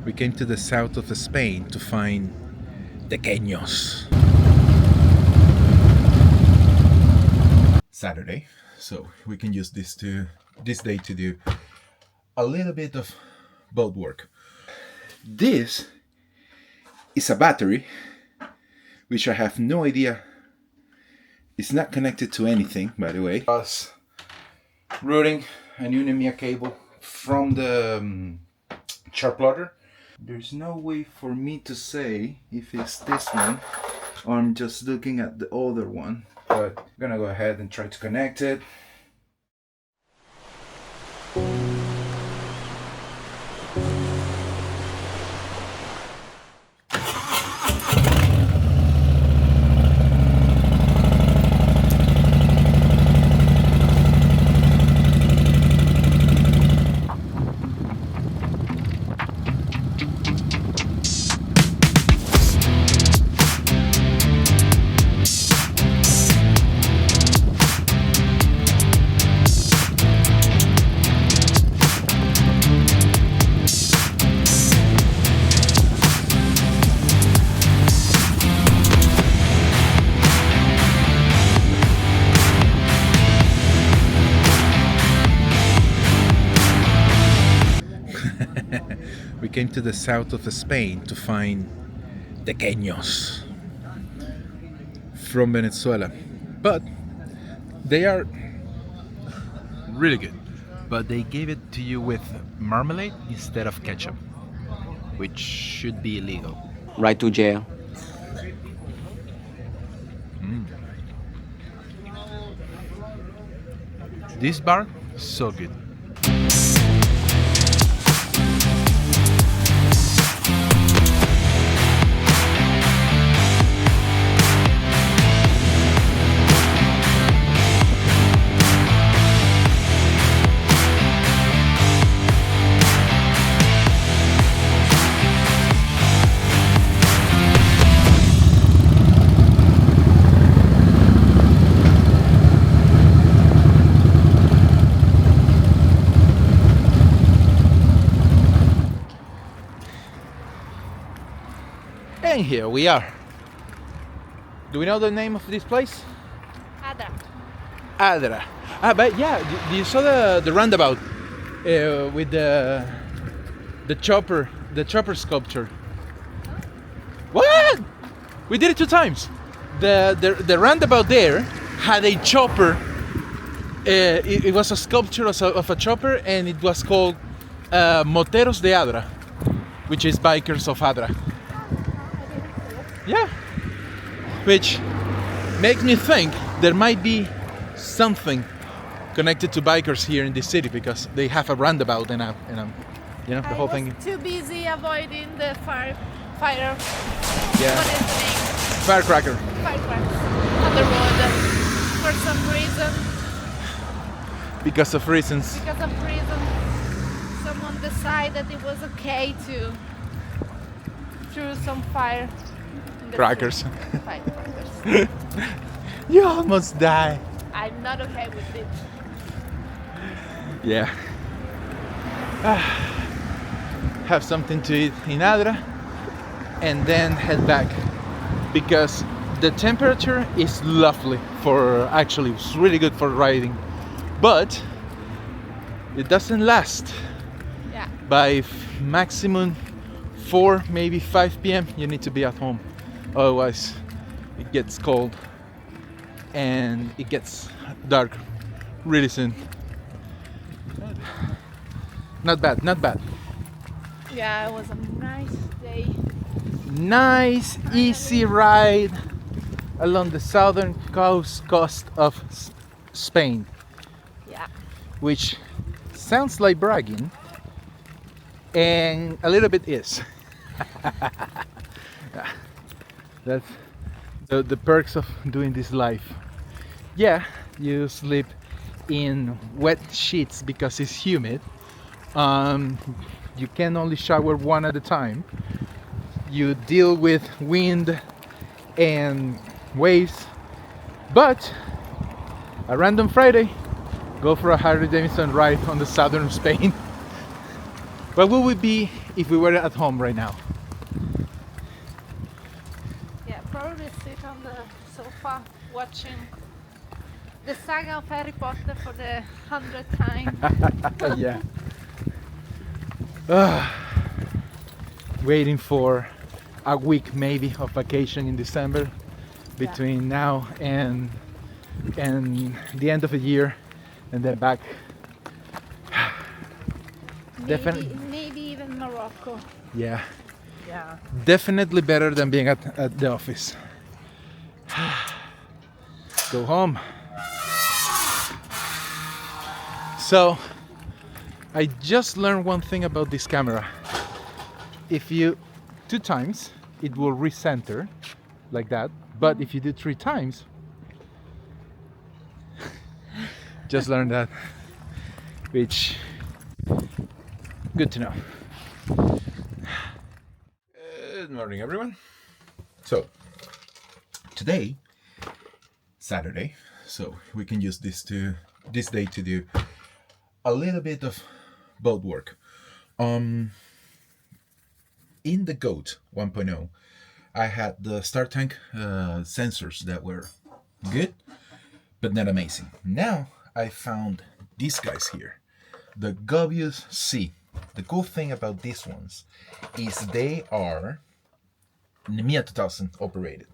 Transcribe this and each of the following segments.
We came to the south of Spain to find tequeños. Saturday, so we can use this day to do a little bit of boat work. This is a battery, which I have no idea. It's not connected to anything, by the way. I was routing a Unimia cable from the chart plotter. There's no way for me to say if it's this one or I'm just looking at the other one, but I'm gonna go ahead and try to connect it. We came to the south of Spain to find tequeños from Venezuela, but they are really good. But they gave it to you with marmalade instead of ketchup, which should be illegal. Right to jail. This bar, so good. And here we are. Do we know the name of this place? Adra. Adra. But yeah, you saw the roundabout with the chopper sculpture. What? We did it 2 times. The roundabout there had a chopper. It was a sculpture of a chopper, and it was called Moteros de Adra, which is bikers of Adra. Yeah, which makes me think there might be something connected to bikers here in this city, because they have a roundabout and the whole thing. I was too busy avoiding the fire. Yeah. What is the name? Firecracker. Firecrackers on the road for some reason. Because of reasons. Someone decided it was okay to throw some fire. Crackers. Firecrackers. You almost die. I'm not okay with it. Yeah. Have something to eat in Adra and then head back, because the temperature is lovely it's really good for riding, but it doesn't last. Yeah. By maximum 4, maybe 5 p.m. you need to be at home, otherwise it gets cold and it gets dark really soon. Not bad. Yeah, it was a nice day. Nice, easy ride along the southern coast of Spain. Yeah. Which sounds like bragging, and a little bit is. That's the perks of doing this life. Yeah, you sleep in wet sheets because it's humid. You can only shower one at a time. You deal with wind and waves, but a random Friday, go for a Harley-Davidson ride on the southern Spain. Where would we be if we were at home right now? Yeah, probably sit on the sofa watching the saga of Harry Potter for the 100th time. Yeah. Waiting for a week maybe of vacation in December between now and the end of the year, and then back. Maybe even Morocco. Yeah, Yeah. definitely better than being at the office. Go home. So I just learned one thing about this camera. If you 2 times, it will recenter like that, but if you do 3 times, just learned that, which good to know. Good morning, everyone. So today, Saturday, so we can use this day to do a little bit of boat work. In the Goat 1.0, I had the star tank sensors that were good, but not amazing. Now I found these guys here, the Gobious C. The cool thing about these ones is they are NEMIA 2000 operated.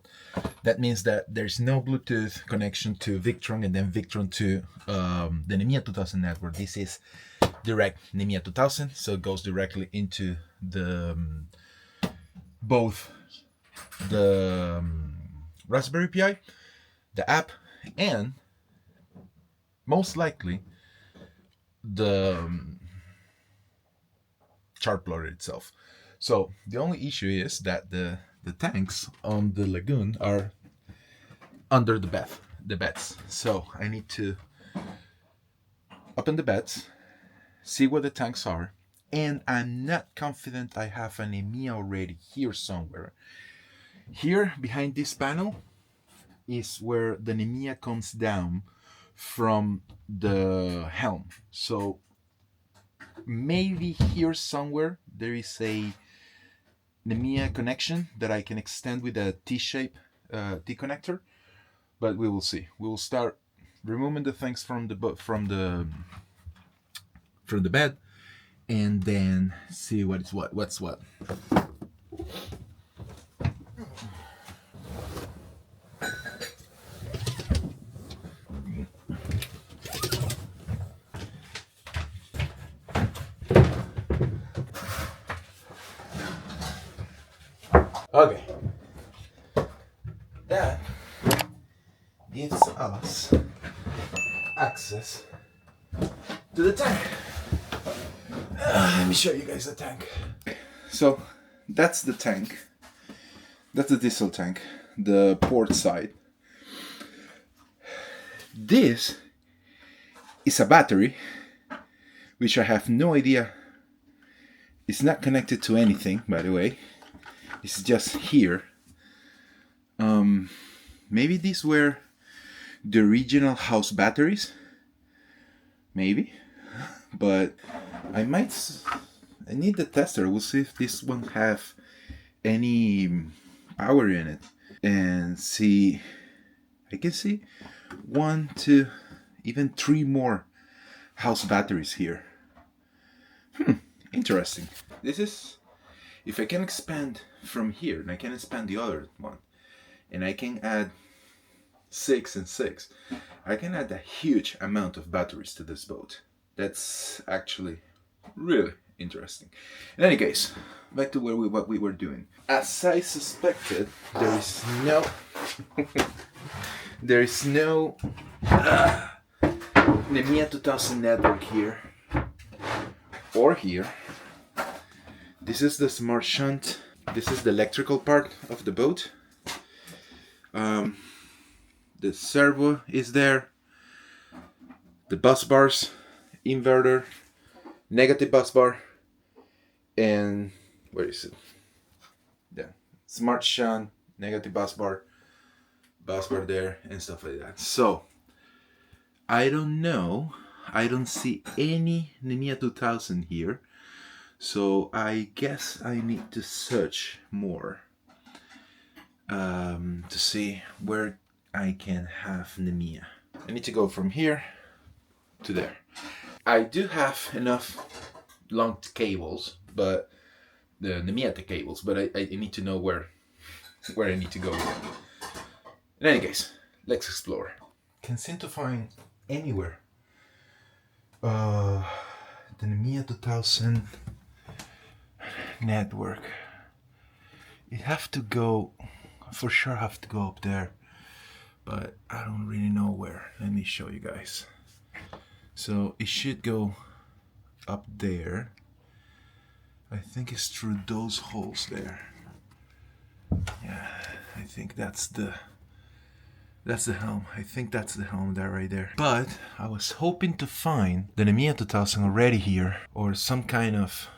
That means that there's no Bluetooth connection to Victron and then Victron to the NEMIA 2000 network. This is direct NEMIA 2000, so it goes directly into the both the Raspberry Pi, the app, and most likely the chart plotter itself. So the only issue is that the tanks on the Lagoon are under the beds. So I need to open the beds, see where the tanks are, and I'm not confident I have an EMEA already here somewhere. Here behind this panel is where the NEMIA comes down from the helm. So maybe here somewhere there is a NEMIA connection that I can extend with a T-shape T connector, but we will see. We will start removing the things from the bed, and then see what's what. Okay, that gives us access to the tank. Let me show you guys the tank. So that's the tank. That's the diesel tank, the port side. This is a battery, which I have no idea. It's not connected to anything, by the way. It's just here. Maybe these were the original house batteries. Maybe. But I need the tester. We'll see if this one have any power in it. And see, I can see 1, 2, even 3 more house batteries here. Interesting. This is, if I can expand from here, and I can expand the other one, and I can add 6 and 6, I can add a huge amount of batteries to this boat. That's actually really interesting. In any case, back to what we were doing. As I suspected, there is no NEMIA 2000 network here or here. This is the smart shunt. This is the electrical part of the boat. The servo is there. The bus bars, inverter, negative bus bar, and where is it? Yeah, smart shunt, negative bus bar there, and stuff like that. So I don't know. I don't see any NEMIA 2000 here. So I guess I need to search more to see where I can have Nemea. I need to go from here to there. I do have enough long cables, but the Nemea cables, but I need to know where I need to go with them. In any case, let's explore. Can't seem to find anywhere the Nemea 2000 network. It have to go, for sure have to go up there, but I don't really know where. Let me show you guys. So it should go up there. I think it's through those holes there. Yeah, I think that's the helm. I think that's the helm there, right there. But I was hoping to find the Nemea 2000 already here, or some kind of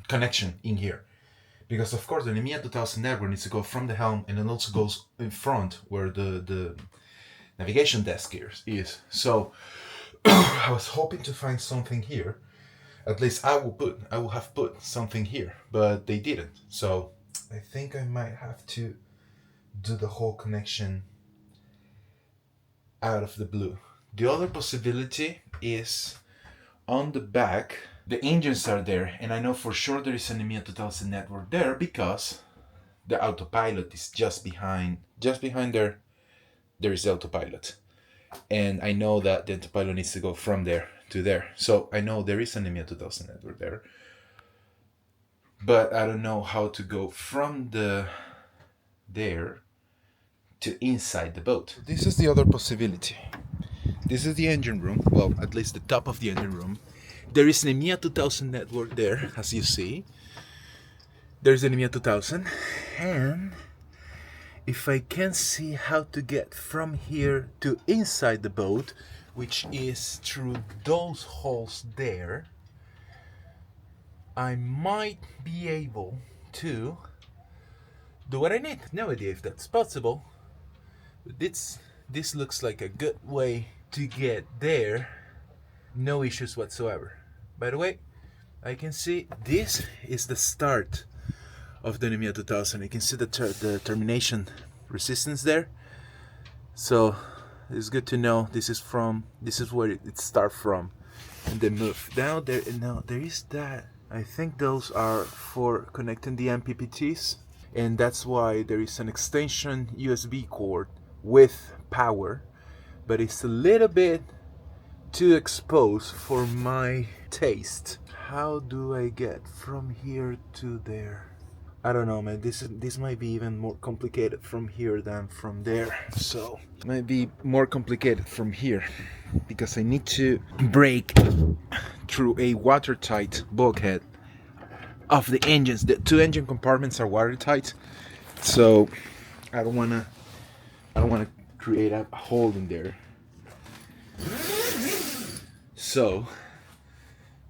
connection in here, because of course the Nemea 2000 network needs to go from the helm and then also goes in front where the navigation desk is. So I was hoping to find something here. At least I will have put something here, but they didn't. So I think I might have to do the whole connection out of the blue. The other possibility is on the back, the engines are there, and I know for sure there is an Nemea 2000 network there because the autopilot is just behind there. There is the autopilot, and I know that the autopilot needs to go from there to there. So I know there is an Nemea 2000 network there, but I don't know how to go from there to inside the boat. This is the other possibility. This is the engine room, well, at least the top of the engine room. There is an Nemea 2000 network there, as you see. There's an Nemea 2000, and if I can see how to get from here to inside the boat, which is through those holes there, I might be able to do what I need. No idea if that's possible, but this looks like a good way to get there. No issues whatsoever. By the way, I can see this is the start of the Nemea 2000. You can see the termination resistance there. So it's good to know this is where it starts from, and then move down there. And now there is that. I think those are for connecting the MPPTs, and that's why there is an extension USB cord with power, but it's a little bit too exposed for my taste. How do I get from here to there? I don't know, man. This might be even more complicated from here than from there. So it might be more complicated from here because I need to break through a watertight bulkhead of the engines. The two engine compartments are watertight, so I don't wanna create a hole in there. So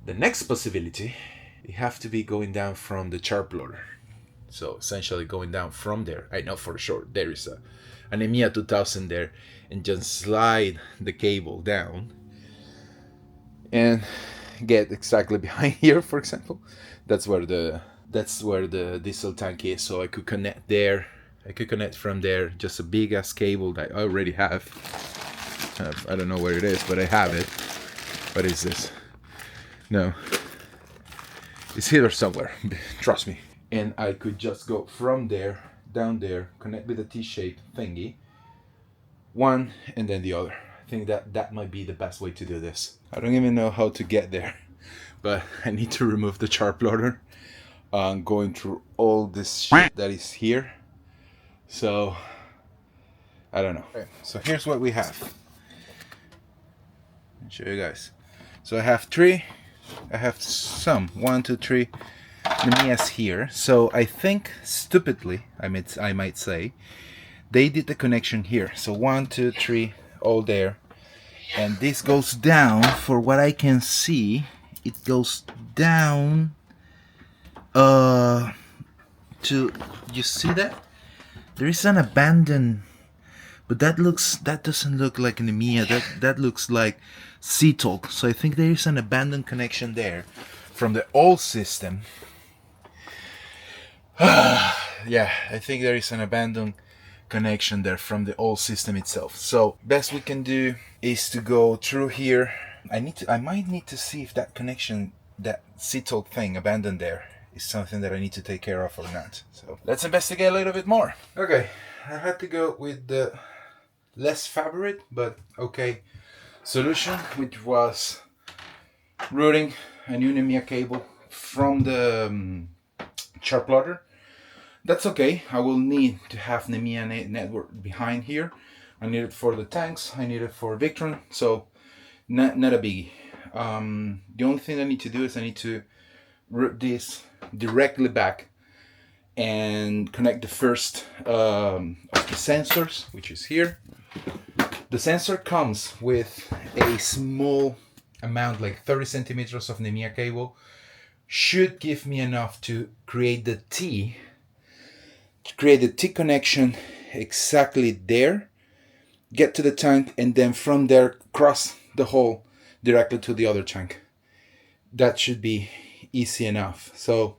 the next possibility, you have to be going down from the chart plotter. So essentially going down from there. I know for sure there is an Nemea 2000 there, and just slide the cable down and get exactly behind here, for example. That's where the diesel tank is. So I could connect there. I could connect from there, just a big ass cable that I already have. I don't know where it is, but I have it. What is this? No. It's here somewhere, trust me. And I could just go from there, down there, connect with the T-shaped thingy. One and then the other. I think that might be the best way to do this. I don't even know how to get there, but I need to remove the chart plotter. Going through all this shit that is here. So, I don't know. Okay, so here's what we have. I'll show you guys. So I have some 1, 2, 3 Nemeas here. So I think stupidly, I might say, they did the connection here. So 1, 2, 3, all there. And this goes down, for what I can see, it goes down to, you see that? There is an abandoned, but that doesn't look like an Nemea. That looks like C-talk. So I think there is an abandoned connection there from the old system. Yeah, I think there is an abandoned connection there from the old system itself. So best we can do is to go through here. I might need to see if that connection, that C-talk thing abandoned there, is something that I need to take care of or not. So let's investigate a little bit more. Okay, I had to go with the less favorite but okay solution, which was routing a new NEMIA cable from the chart plotter. That's okay. I will need to have NEMIA network behind here. I need it for the tanks, I need it for Victron, so not a biggie. The only thing I need to do is I need to route this directly back and connect the first of the sensors, which is here. The sensor comes with a small amount, like 30 centimeters of NEMIA cable. Should give me enough to create the T connection exactly there, get to the tank, and then from there cross the hole directly to the other tank. That should be easy enough. So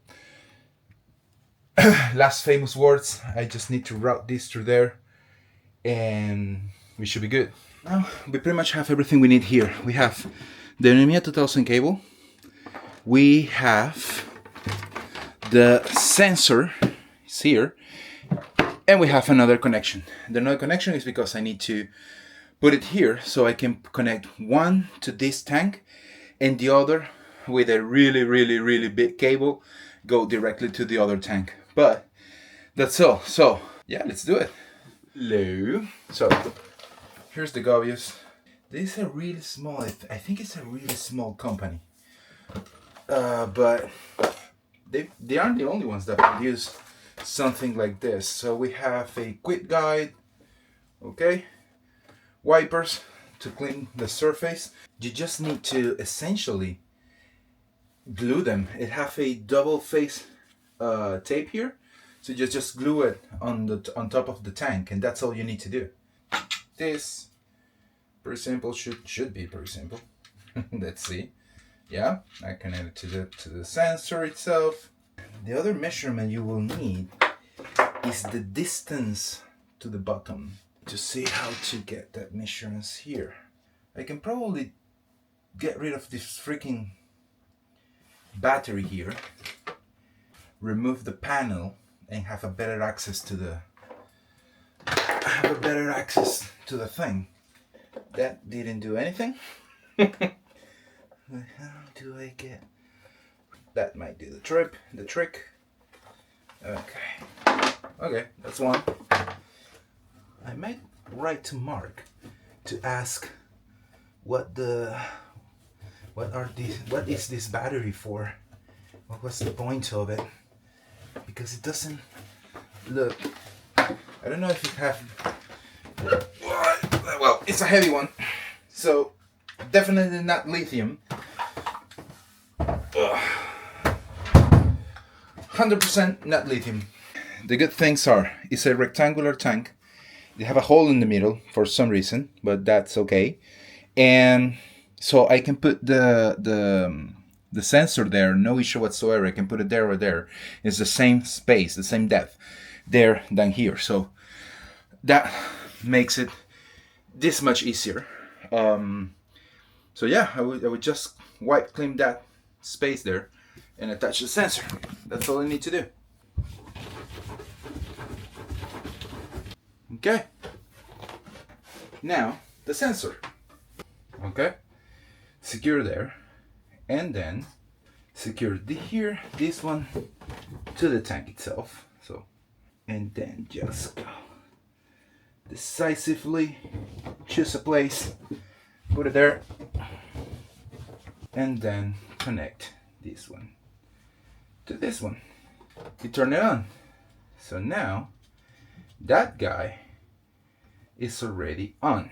last famous words, I just need to route this through there and we should be good. Now we pretty much have everything we need here. We have the NEMIA 2000 cable, we have the sensor, it's here, and we have another connection. The another connection is because I need to put it here so I can connect one to this tank and the other with a really big cable go directly to the other tank. But that's all. So yeah, let's do it. Hello. So here's the Gobius. This is a really small, I think it's a really small company. But they aren't the only ones that produce something like this. So we have a quick guide, okay, wipers to clean the surface. You just need to essentially glue them. It have a double face tape here, so you just glue it on top of the tank, and that's all you need to do. This pretty simple, should be pretty simple. Let's see. Yeah, I connect it to the sensor itself. The other measurement you will need is the distance to the bottom. To see how to get that measurements here, I can probably get rid of this freaking battery here, remove the panel, and have a better access to the thing. That didn't do anything. How do I get that? Might do the trick. Okay, that's one. I might write to Mark to ask what is this battery for? What was the point of it? Because it doesn't look, I don't know if it have, well, it's a heavy one, so definitely not lithium. 100% not lithium. The good things are, it's a rectangular tank. They have a hole in the middle for some reason, but that's okay. And so I can put the sensor there, no issue whatsoever. I can put it there or there. It's the same space, the same depth there than here. So that makes it this much easier. So yeah, I would just wipe clean that space there and attach the sensor. That's all I need to do. Okay. Now the sensor. Okay. Secure there, and then secure this one to the tank itself. So, and then just go decisively, choose a place, put it there, and then connect this one to this one. You turn it on. So now that guy is already on,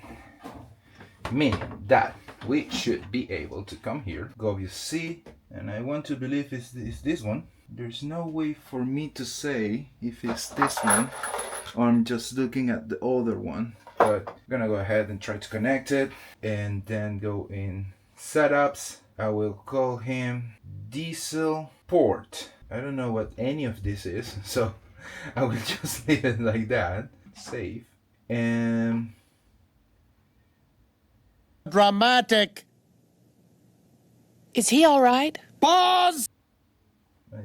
meaning that we should be able to come here, Gobious C, and I want to believe it's this one. There's no way for me to say if it's this one or I'm just looking at the other one. but I'm gonna go ahead and try to connect it and then go in setups. I will call him diesel port. I don't know what any of this is, so I will just leave it like that. Save. And Dramatic. Is he all right? Pause.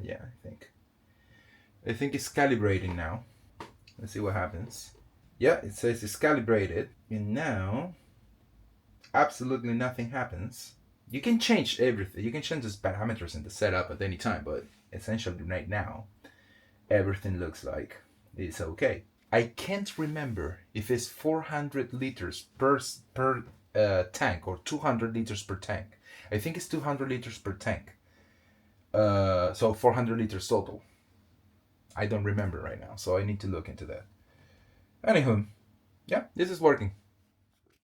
yeah, I think it's calibrating now. Let's see what happens. Yeah, it says it's calibrated, and now absolutely nothing happens. You can change everything. You can change these parameters in the setup at any time, but essentially right now, everything looks like it's okay. I can't remember if it's 400 liters per tank or 200 liters per tank. I think it's 200 liters per tank. So 400 liters total. I don't remember right now, so I need to look into that. Anywho, yeah, this is working.